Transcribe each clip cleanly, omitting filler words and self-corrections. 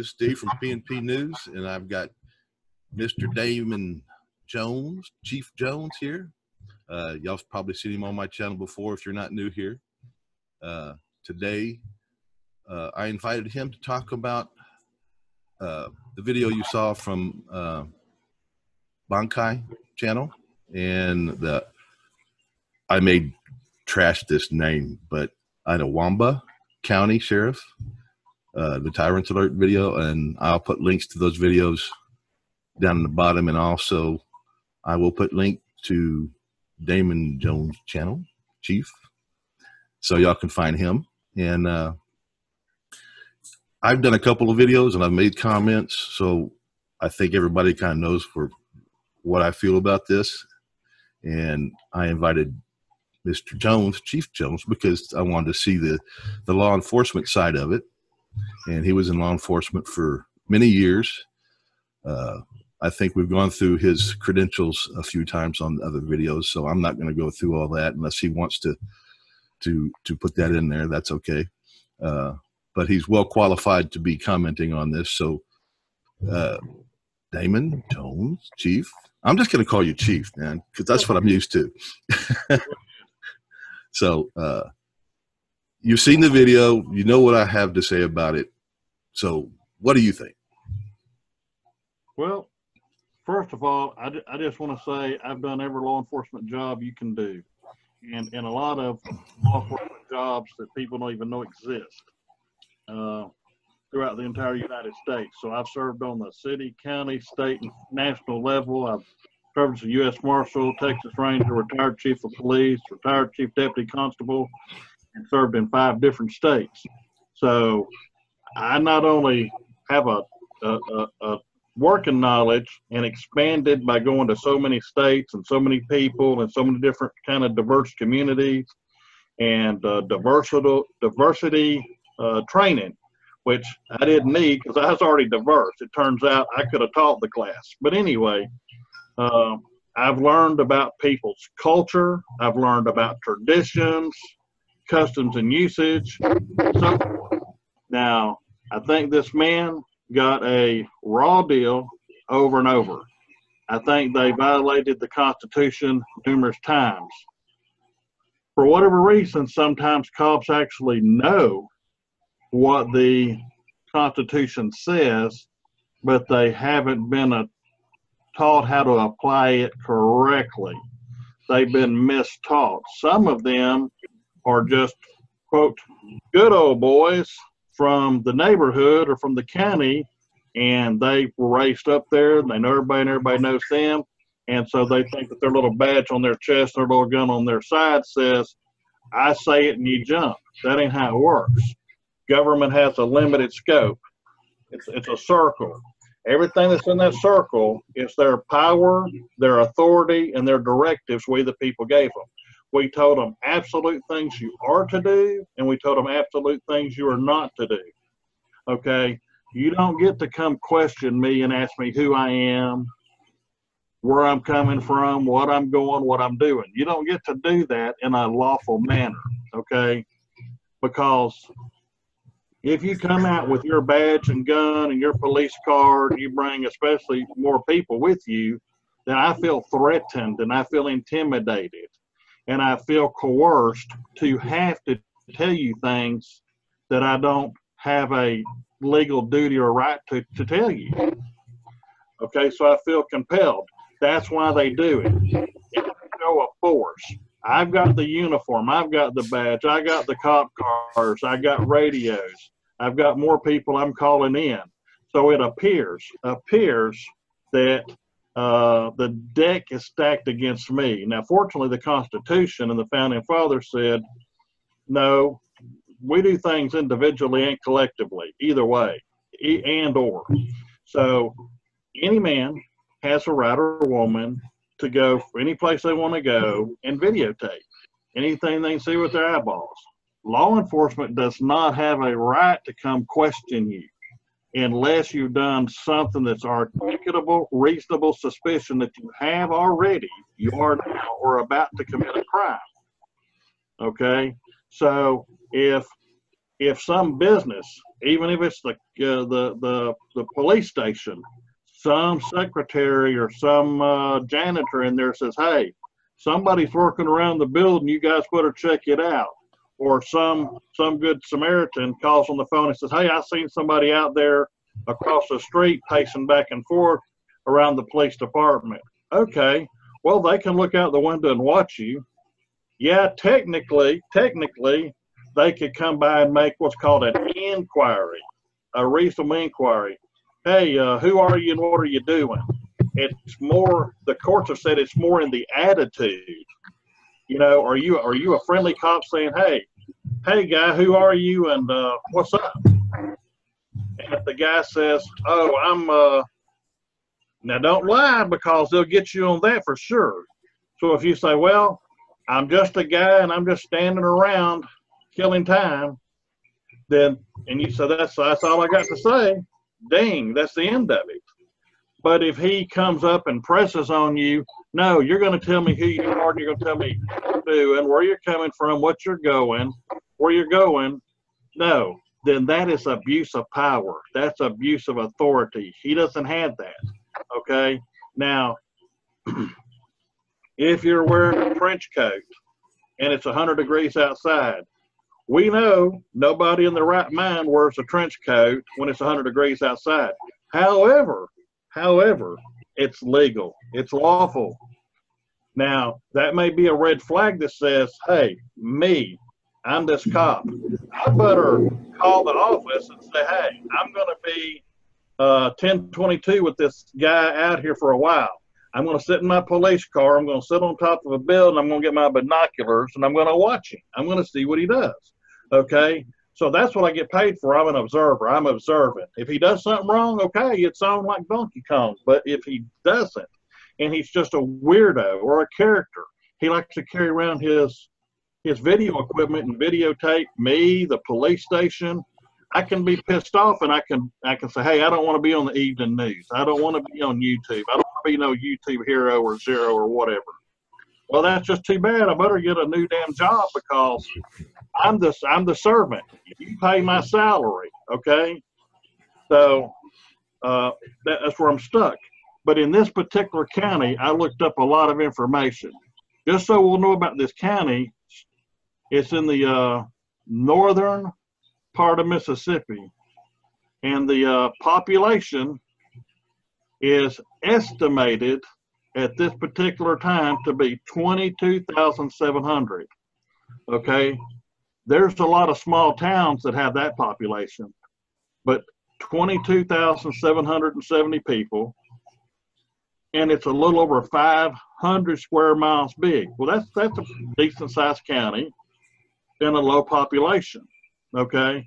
This is Steve from P&P News, and I've got Mr. Damon Jones, Chief Jones here. Y'all have probably seen him on my channel before if you're not new here. Today, I invited him to talk about the video you saw from Bankai channel, and I may trash this name, but Itawamba County Sheriff, the Tyrant alert video, and I'll put links to those videos down in the bottom, and also I will put link to Damon Jones channel, Chief, so y'all can find him. And I've done a couple of videos and I've made comments, so I think everybody kind of knows for what I feel about this. And I invited Mr. Jones, Chief Jones, because I wanted to see the law enforcement side of it. And he was in law enforcement for many years. I think we've gone through his credentials a few times on other videos, so I'm not going to go through all that unless he wants to put that in there. That's okay. But he's well qualified to be commenting on this. So Damon Jones, Chief. I'm just going to call you Chief, man, because that's what I'm used to. So you've seen the video. You know what I have to say about it. So what do you think? Well, first of all, I just want to say I've done every law enforcement job you can do, and a lot of law enforcement jobs that people don't even know exist throughout the entire United States. So I've served on the city, county, state, and national level. I've served as a U.S. Marshal, Texas Ranger, retired Chief of Police, retired Chief Deputy Constable, and served in 5 different states. So I not only have a working knowledge and expanded by going to so many states and so many people and so many different kind of diverse communities and diversity training, which I didn't need because I was already diverse. It turns out I could have taught the class. But anyway, I've learned about people's culture. I've learned about traditions, customs and usage, and so forth. Now, I think this man got a raw deal over and over. I think they violated the Constitution numerous times. For whatever reason, sometimes cops actually know what the Constitution says, but they haven't been taught how to apply it correctly. They've been mistaught. Some of them are just, quote, good old boys from the neighborhood or from the county, and they were raised up there, and they know everybody and everybody knows them, and so they think that their little badge on their chest, their little gun on their side says, I say it and you jump. That ain't how it works. Government has a limited scope. It's a circle. Everything that's in that circle is their power, their authority, and their directives we the people gave them. We told them absolute things you are to do, and we told them absolute things you are not to do. Okay? You don't get to come question me and ask me who I am, where I'm coming from, what I'm going, what I'm doing. You don't get to do that in a lawful manner, okay? Because if you come out with your badge and gun and your police card, and you bring especially more people with you, then I feel threatened and I feel intimidated. And I feel coerced to have to tell you things that I don't have a legal duty or right to tell you. Okay, so I feel compelled. That's why they do it. It's a show of force. I've got the uniform. I've got the badge. I got the cop cars. I got radios. I've got more people I'm calling in. So it appears that the deck is stacked against me. Now, fortunately, the Constitution and the Founding Fathers said, no, we do things individually and collectively, either way, and or. So any man has a right or woman to go for any place they want to go and videotape anything they see with their eyeballs. Law enforcement does not have a right to come question you unless you've done something that's articulable, reasonable suspicion that you have already, you are now, or about to commit a crime. Okay? So if if some business, even if it's the police station, some secretary or some janitor in there says, hey, somebody's working around the building, you guys better check it out. Or some good Samaritan calls on the phone and says, hey, I seen somebody out there across the street pacing back and forth around the police department. Okay, well, they can look out the window and watch you. Yeah, technically, they could come by and make what's called an inquiry, a reasonable inquiry. Hey, who are you and what are you doing? It's more, the courts have said it's more in the attitude. You know, are you a friendly cop saying, hey guy, who are you and what's up? And if the guy says, oh, I'm now don't lie, because they'll get you on that for sure. So if you say, well, I'm just a guy and I'm just standing around killing time, then, and you say, that's all I got to say, ding, that's the end of it. But if he comes up and presses on you, no, you're going to tell me who you are, and you're going to tell me what you're doing, where you're coming from, what you're going, where you're going, no, then that is abuse of power. That's abuse of authority. He doesn't have that, okay? Now, if you're wearing a trench coat and it's 100 degrees outside, we know nobody in their right mind wears a trench coat when it's 100 degrees outside. However, it's legal. It's lawful. Now, that may be a red flag that says, hey, me, I'm this cop. I better call the office and say, hey, I'm going to be 1022 with this guy out here for a while. I'm going to sit in my police car. I'm going to sit on top of a building. I'm going to get my binoculars, and I'm going to watch him. I'm going to see what he does. Okay? So that's what I get paid for. I'm an observer. I'm observant. If he does something wrong, okay, it's on like Donkey Kong. But if he doesn't, and he's just a weirdo or a character, he likes to carry around his video equipment and videotape me, the police station, I can be pissed off, and I can say, hey, I don't want to be on the evening news. I don't want to be on YouTube. I don't want to be no YouTube hero or zero or whatever. Well, that's just too bad. I better get a new damn job, because I'm the servant. You pay my salary, okay? So that's where I'm stuck. But in this particular county, I looked up a lot of information. Just so we'll know about this county, it's in the northern part of Mississippi, and the population is estimated at this particular time to be 22,700. Okay, there's a lot of small towns that have that population, but 22,770 people, and it's a little over 500 square miles big. Well, that's a decent sized county and a low population. Okay,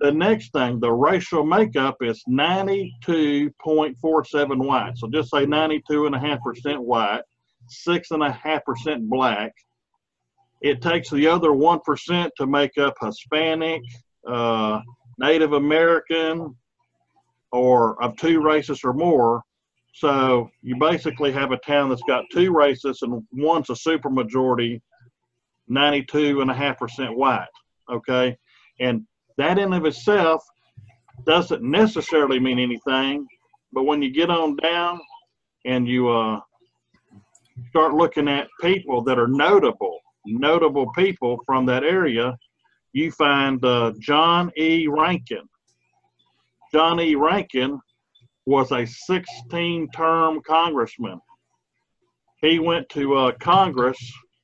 the next thing, the racial makeup is 92.47 white. So just say 92.5% white, 6.5% black. It takes the other 1% to make up Hispanic, Native American, or of two races or more. So you basically have a town that's got two races, and one's a supermajority, 92.5% white. Okay, and that in of itself doesn't necessarily mean anything, but when you get on down and you start looking at people that are notable people from that area, you find John E. Rankin. John E. Rankin was a 16-term congressman. He went to Congress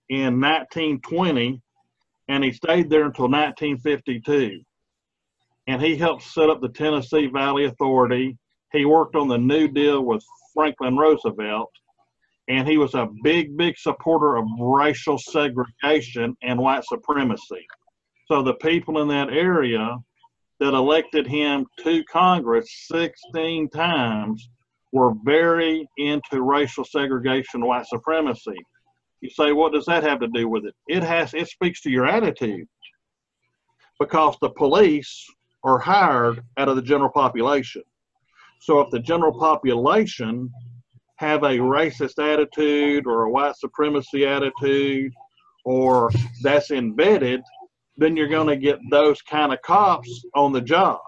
in 1920, and he stayed there until 1952. And he helped set up the Tennessee Valley Authority. He worked on the New Deal with Franklin Roosevelt, and he was a big supporter of racial segregation and white supremacy. So the people in that area that elected him to Congress 16 times were very into racial segregation, white supremacy. You say, what does that have to do with it? It speaks to your attitude, because the police are hired out of the general population. So if the general population have a racist attitude or a white supremacy attitude, or that's embedded, then you're going to get those kind of cops on the job.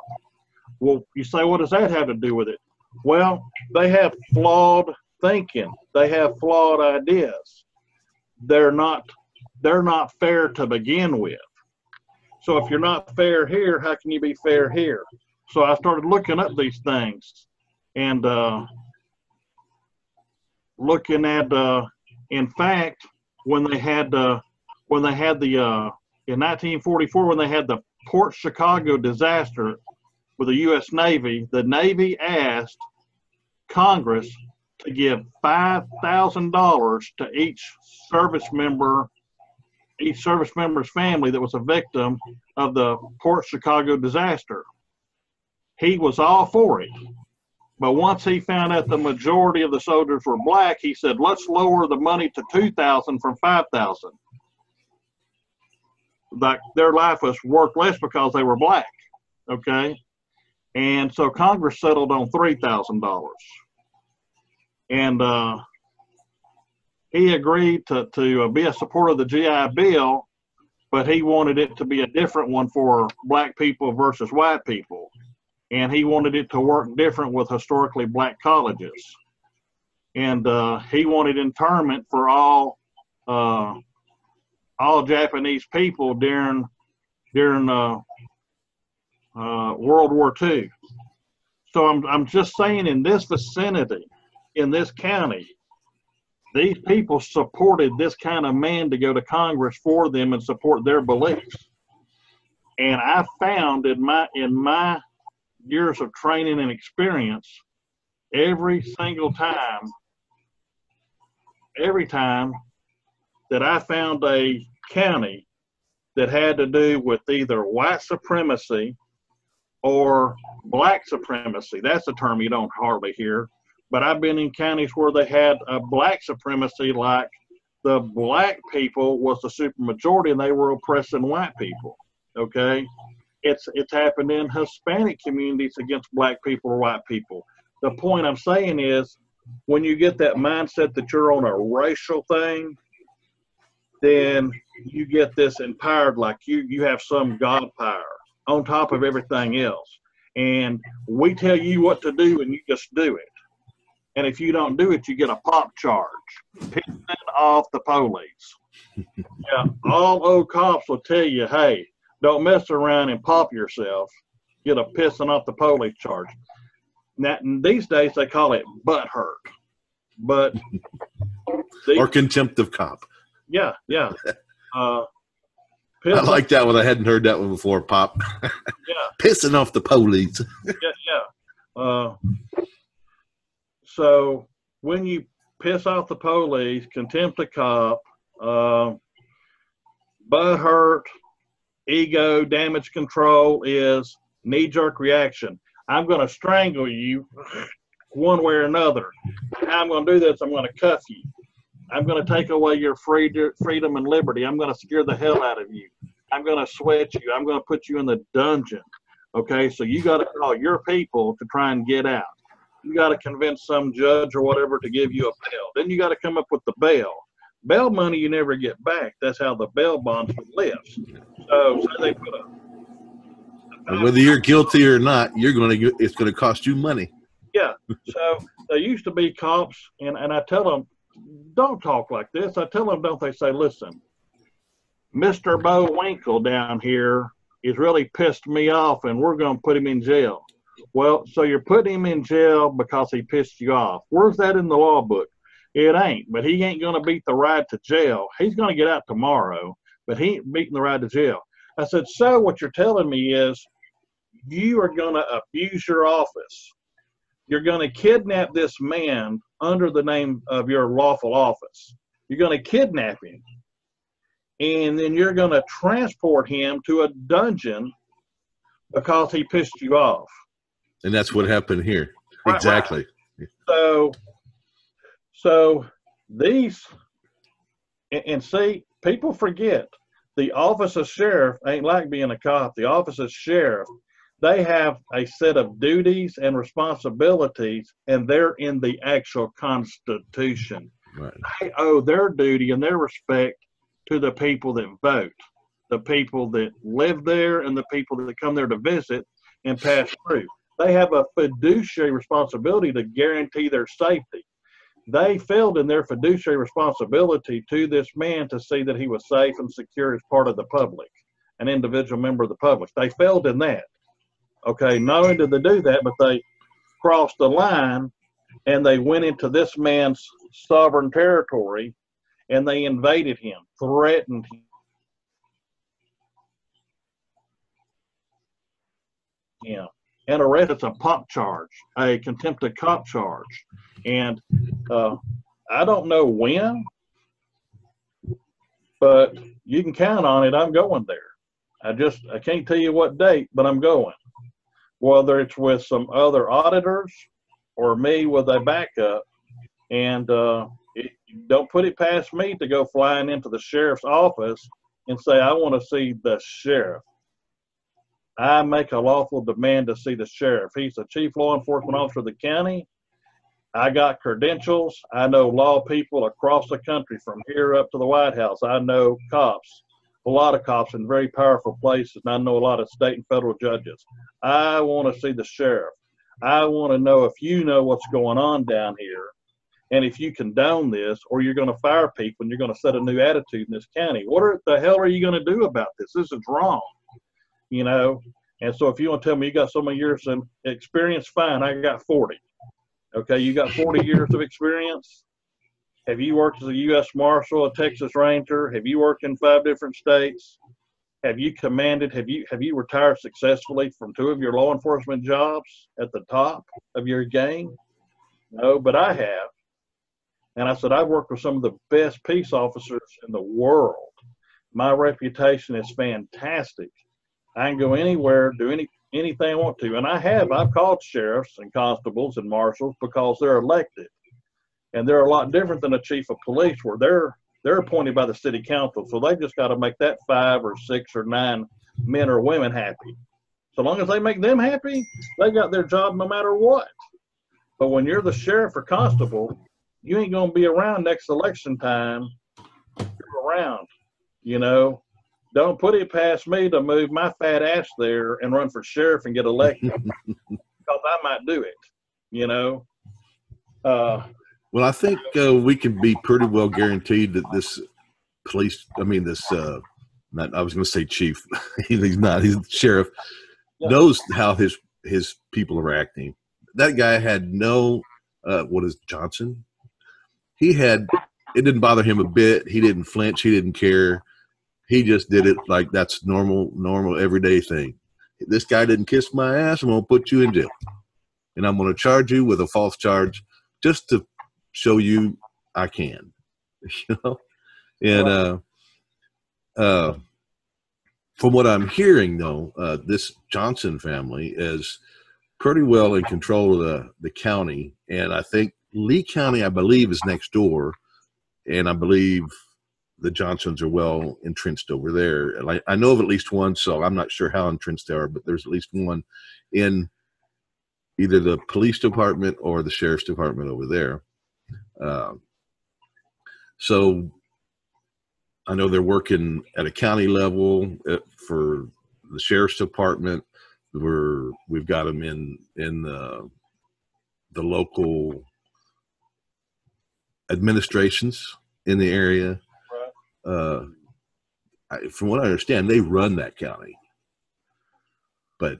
Well, you say, what does that have to do with it? Well, they have flawed thinking. They have flawed ideas. They're not fair to begin with. So if you're not fair here, how can you be fair here? So I started looking up these things and looking at, in fact, when they had the in 1944, when they had the Port Chicago disaster with the U.S. Navy, the Navy asked Congress to give $5,000 to each service member's family that was a victim of the Port Chicago disaster. He was all for it. But once he found out the majority of the soldiers were black, he said, let's lower the money to $2,000 from $5,000. Like their life was worth less because they were black, okay? And so Congress settled on $3,000. And he agreed to be a supporter of the GI Bill, but he wanted it to be a different one for black people versus white people. And he wanted it to work different with historically black colleges. And he wanted internment for all Japanese people during World War II. So I'm just saying, in this vicinity, in this county, these people supported this kind of man to go to Congress for them and support their beliefs. And I found in my years of training and experience, every time that I found a county that had to do with either white supremacy or black supremacy. That's a term you don't hardly hear. But I've been in counties where they had a black supremacy, like the black people was the supermajority and they were oppressing white people, okay? It's happened in Hispanic communities against black people or white people. The point I'm saying is, when you get that mindset that you're on a racial thing, then you get this empowered, like you have some God power on top of everything else. And we tell you what to do and you just do it. And if you don't do it, you get a pop charge. Pissing off the police. Yeah, all old cops will tell you, hey, don't mess around and pop yourself. Get a pissing off the police charge. Now, these days they call it butt hurt. But or contempt of cop. Yeah. I like that one. I hadn't heard that one before, Pop. Yeah. Pissing off the police. Yeah. So when you piss off the police, contempt of cop, butt hurt, ego, damage control is knee-jerk reaction. I'm going to strangle you one way or another. How I'm going to do this, I'm going to cuff you. I'm going to take away your freedom and liberty. I'm going to scare the hell out of you. I'm going to sweat you. I'm going to put you in the dungeon. Okay, so you got to call your people to try and get out. You got to convince some judge or whatever to give you a bail. Then you got to come up with the bail. Bail money you never get back. That's how the bail bondsman lives. So they put whether you're guilty or not, it's going to cost you money. Yeah. So there used to be cops, and I tell them, don't talk like this. I tell them, don't they say, listen, Mr. Bo Winkle down here is really pissed me off, and we're going to put him in jail. Well, so you're putting him in jail because he pissed you off. Where's that in the law book? It ain't, but he ain't going to beat the ride to jail. He's going to get out tomorrow, but he ain't beating the ride to jail. I said, so what you're telling me is you are going to abuse your office. You're going to kidnap this man under the name of your lawful office. You're going to kidnap him. And then you're going to transport him to a dungeon because he pissed you off. And that's what happened here. Right, exactly. Right. So these, and see, people forget the office of sheriff ain't like being a cop. The office of sheriff, they have a set of duties and responsibilities, and they're in the actual Constitution. Right. They owe their duty and their respect to the people that vote. the people that live there and the people that come there to visit and pass through. They have a fiduciary responsibility to guarantee their safety. They failed in their fiduciary responsibility to this man to see that he was safe and secure as part of the public, an individual member of the public. They failed in that. Okay, not only did they do that, but they crossed the line and they went into this man's sovereign territory and they invaded him, threatened him, and arrested. It's a POP charge, a contempt of cop charge. And I don't know when, but you can count on it. I'm going there. I can't tell you what date, but I'm going. Whether it's with some other auditors or me with a backup. And don't put it past me to go flying into the sheriff's office and say, I want to see the sheriff. I make a lawful demand to see the sheriff. He's the chief law enforcement officer of the county. I got credentials. I know law people across the country from here up to the White House. I know cops, a lot of cops in very powerful places, and I know a lot of state and federal judges. I want to see the sheriff. I want to know if you know what's going on down here and if you condone this, or you're going to fire people and you're going to set a new attitude in this county. What the hell are you going to do about this? This is wrong, you know? And so if you want to tell me you got so many years of experience, fine, I got 40. Okay, you got 40 years of experience. Have you worked as a U.S. Marshal, a Texas Ranger? Have you worked in 5 different states? Have you commanded, have you retired successfully from 2 of your law enforcement jobs at the top of your game? No, but I have. And I said, I've worked with some of the best peace officers in the world. My reputation is fantastic. I can go anywhere, do anything I want to. And I've called sheriffs and constables and marshals because they're elected. And they're a lot different than a chief of police, where they're appointed by the city council. So they just got to make that 5 or 6 or 9 men or women happy. So long as they make them happy, they got their job no matter what. But when you're the sheriff or constable, you ain't going to be around next election time. You're around, you know. Don't put it past me to move my fat ass there and run for sheriff and get elected because I might do it, you know. Well, I think we can be pretty well guaranteed that this police, I was going to say chief, he's not, he's the sheriff, knows how his people are acting. That guy had no, what is Johnson? It didn't bother him a bit. He didn't flinch. He didn't care. He just did it like that's normal, everyday thing. This guy didn't kiss my ass. I'm going to put you in jail. And I'm going to charge you with a false charge just to show you I can, you know? And from what I'm hearing, though, this Johnson family is pretty well in control of the county. And I think Lee County, I believe, is next door. And I believe the Johnsons are well entrenched over there. And I know of at least one, so I'm not sure how entrenched they are, but there's at least one in either the police department or the sheriff's department over there. So I know they're working at a county level for the sheriff's department. We've got them in the local administrations in the area. From what I understand, they run that county. But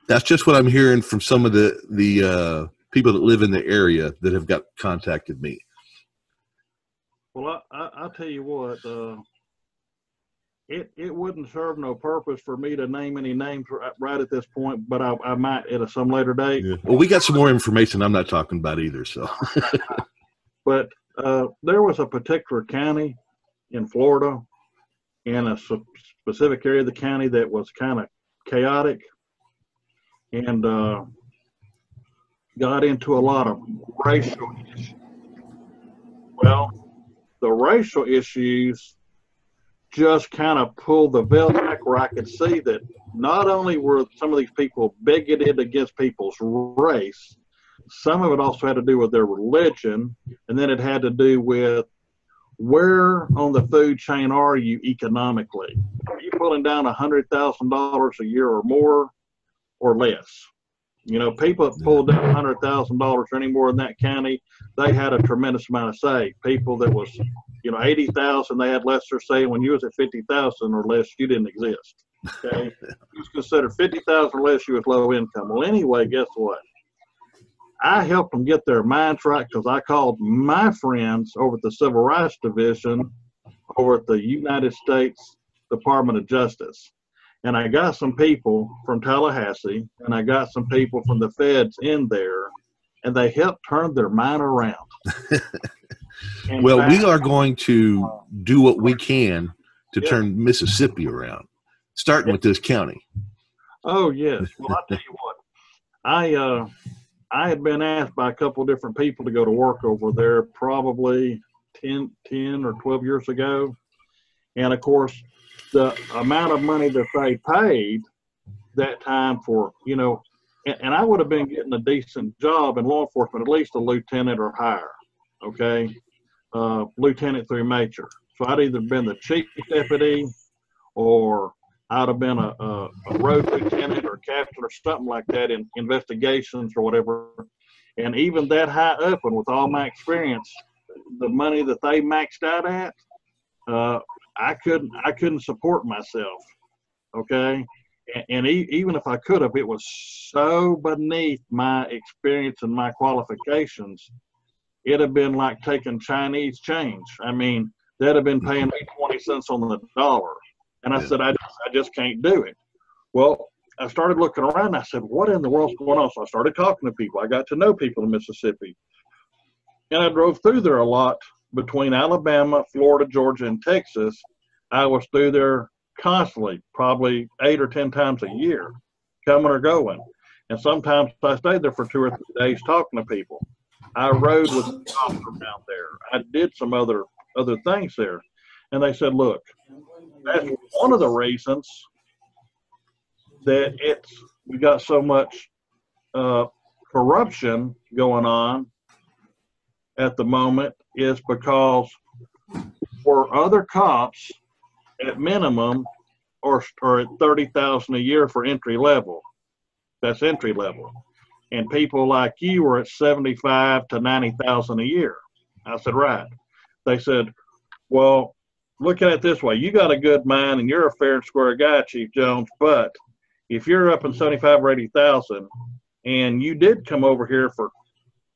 that's just what I'm hearing from some of the people that live in the area that have got contacted me. Well, I'll tell you what, it wouldn't serve no purpose for me to name any names right at this point, but I might at some later date. Yeah. Well, we got some more information I'm not talking about either. So, but there was a particular county in Florida, in a specific area of the county that was kind of chaotic and got into a lot of racial issues. Well, the racial issues just kind of pulled the veil back where I could see that not only were some of these people bigoted against people's race, some of it also had to do with their religion, and then it had to do with where on the food chain are you economically? Are you pulling down $100,000 a year or more or less? You know, people that pulled down $100,000 or any more in that county, they had a tremendous amount of say. People that was, you know, 80,000, they had lesser say. When you was at 50,000 or less, you didn't exist. Okay, you was considered 50,000 or less, you was low income. Well, anyway, guess what? I helped them get their minds right because I called my friends over at the Civil Rights Division over at the United States Department of Justice. And I got some people from Tallahassee, and I got some people from the feds in there, and they helped turn their mind around. Well, we are going to do what we can to turn Mississippi around, starting with this county. Oh, yes. Well, I'll tell you what. I had been asked by a couple of different people to go to work over there probably 10 or 12 years ago. And, of course, the amount of money that they paid that time for, you know, and I would have been getting a decent job in law enforcement, at least a lieutenant or higher, okay, lieutenant through major. So I'd either been the chief deputy or I'd have been a road lieutenant or captain or something like that in investigations or whatever. And even that high up, and with all my experience, the money that they maxed out at, I couldn't support myself, okay? And even if I could have, it was so beneath my experience and my qualifications, it'd have been like taking Chinese change. I mean, they'd have been paying me 20 cents on the dollar. And I said, I just can't do it. Well, I started looking around, and I said, what in the world's going on? So I started talking to people. I got to know people in Mississippi. And I drove through there a lot between Alabama, Florida, Georgia, and Texas. I was through there constantly, probably 8 or 10 times a year, coming or going. And sometimes I stayed there for 2 or 3 days talking to people. I rode with the cops around there. I did some other things there. And they said, look, that's one of the reasons that we got so much corruption going on at the moment is because for other cops at minimum or at 30,000 a year for entry level. That's entry level. And people like you were at 75 to 90,000 a year. I said, right. They said, well, look at it this way. You got a good mind and you're a fair and square guy, Chief Jones, but if you're up in 75 or 80,000 and you did come over here for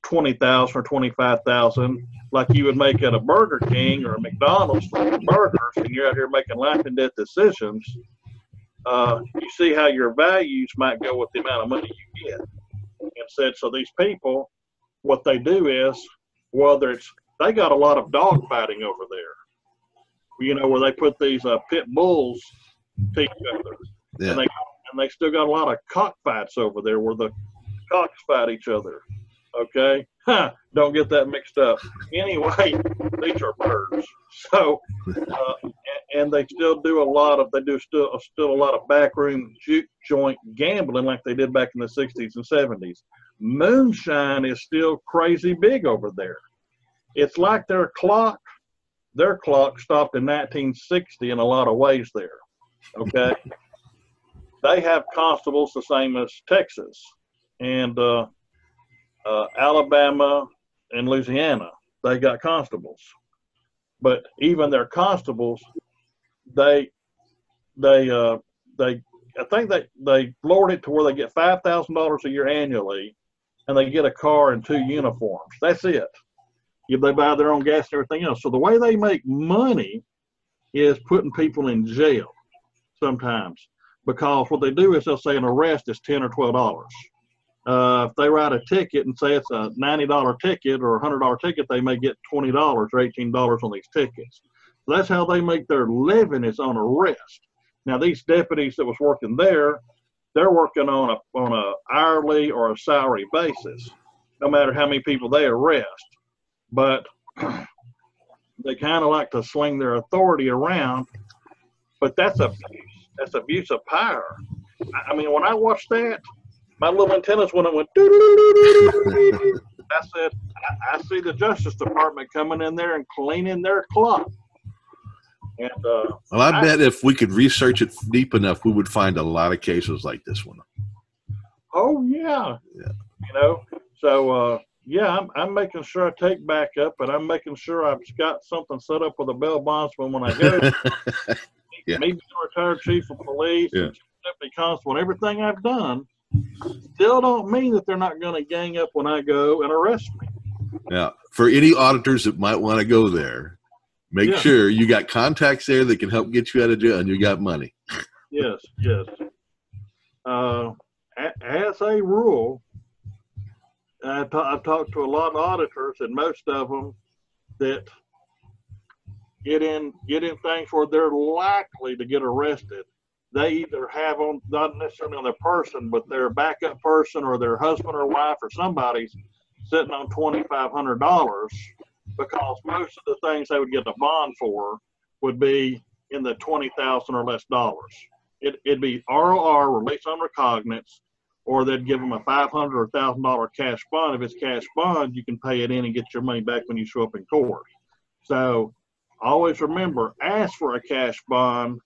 20,000 or 25,000, like you would make at a Burger King or a McDonald's for burgers, and you're out here making life and death decisions, you see how your values might go with the amount of money you get. And said, so these people, what they do is, whether it's, they got a lot of dog fighting over there, you know, where they put these pit bulls to each other. Yeah. And they still got a lot of cockfights over there where the cocks fight each other. Okay, don't get that mixed up. Anyway, these are birds. So, and they still do a lot of still a lot of backroom juke joint gambling like they did back in the 60s and 70s. Moonshine is still crazy big over there. It's like their clock stopped in 1960 in a lot of ways there. Okay, they have constables the same as Texas and. Alabama and Louisiana, they got constables, but even their constables, I think they lowered it to where they get $5,000 a year annually, and they get a car and 2 uniforms. That's it. If they buy their own gas and everything else. So the way they make money is putting people in jail sometimes, because what they do is they'll say an arrest is $10 or $12. If they write a ticket and say it's a $90 ticket or a $100 ticket, they may get $20 or $18 on these tickets. So that's how they make their living, is on arrest. Now, these deputies that was working there, they're working on a hourly or a salary basis, no matter how many people they arrest. But they kind of like to sling their authority around. But that's abuse of power. I mean, when I watched that, my little antennas went doo-doo-doo-doo-doo-doo. I said, I see the Justice Department coming in there and cleaning their clock. And well, I bet if we could research it deep enough, we would find a lot of cases like this one. Oh yeah. Yeah. You know, so yeah, I'm making sure I take backup, and I'm making sure I've got something set up with a bail bondsman when I go. Yeah. Me being a retired chief of police, Yeah. and deputy constable, and everything I've done, still don't mean that they're not going to gang up when I go and arrest me. Now, for any auditors that might want to go there, make sure you got contacts there that can help get you out of jail, and you got money. Yes, yes. As a rule, I've talked to a lot of auditors, and most of them that get in things where they're likely to get arrested. They either have on, not necessarily on their person, but their backup person or their husband or wife or somebody's sitting on $2,500, because most of the things they would get a bond for would be in the $20,000 or less dollars. It'd be ROR, release on recognizance, or they'd give them a $500 or $1,000 cash bond. If it's cash bond, you can pay it in and get your money back when you show up in court. So always remember, ask for a cash bond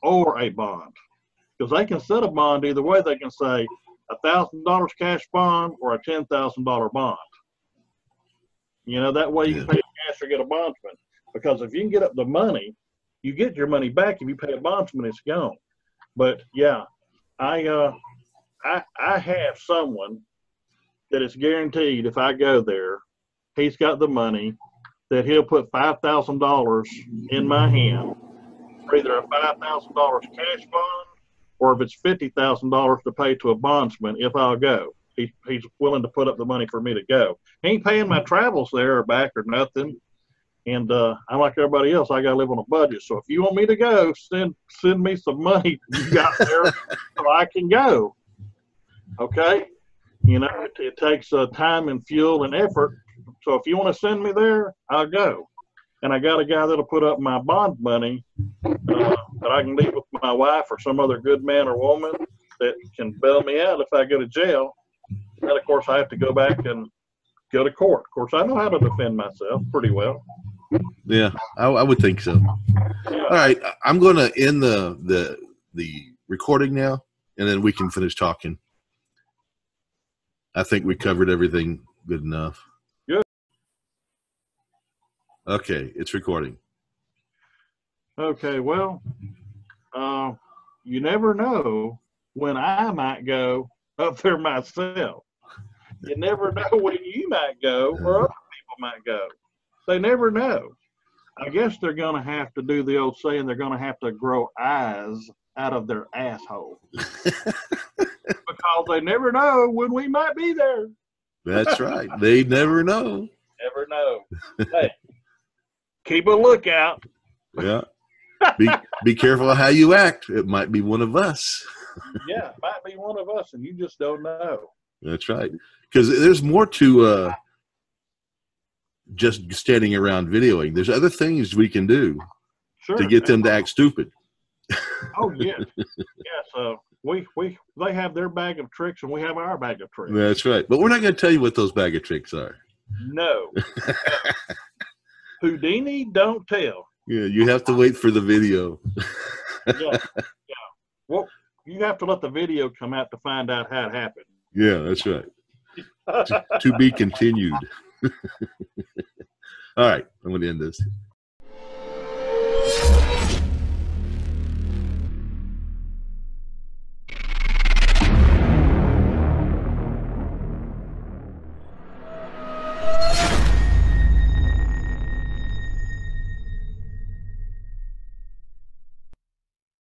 or a bond, because they can set a bond either way. They can say $1,000 cash bond or a $10,000 bond. You know, that way you can pay cash or get a bondsman. Because if you can get up the money, you get your money back. If you pay a bondsman, it's gone. But yeah, I have someone that is guaranteed if I go there, he's got the money, that he'll put $5,000 in my hand for either a $5,000 cash bond, or if it's $50,000 to pay to a bondsman if I'll go. He's willing to put up the money for me to go. He ain't paying my travels there or back or nothing. And I'm like everybody else, I got to live on a budget. So if you want me to go, send me some money you got there so I can go. Okay? You know, it takes time and fuel and effort. So if you want to send me there, I'll go. And I got a guy that'll put up my bond money that I can leave with my wife or some other good man or woman that can bail me out if I go to jail. And of course, I have to go back and go to court. Of course, I know how to defend myself pretty well. Yeah, I would think so. Yeah. All right, I'm going to end the recording now, and then we can finish talking. I think we covered everything good enough. Good. Okay, it's recording. Okay, well, you never know when I might go up there myself. You never know when you might go or other people might go. They never know. I guess they're going to have to do the old saying, they're going to have to grow eyes out of their asshole. Because they never know when we might be there. That's right. They never know. Never know. Hey, keep a lookout. Yeah. Be careful of how you act. It might be one of us. Yeah, it might be one of us, and you just don't know. That's right. Because there's more to just standing around videoing. There's other things we can do to get them to act stupid. Oh yes, yes. They have their bag of tricks, and we have our bag of tricks. That's right. But we're not going to tell you what those bag of tricks are. No. Houdini, don't tell. Yeah, you have to wait for the video. Yeah. Well, you have to let the video come out to find out how it happened. Yeah, that's right. To be continued. All right, I'm going to end this.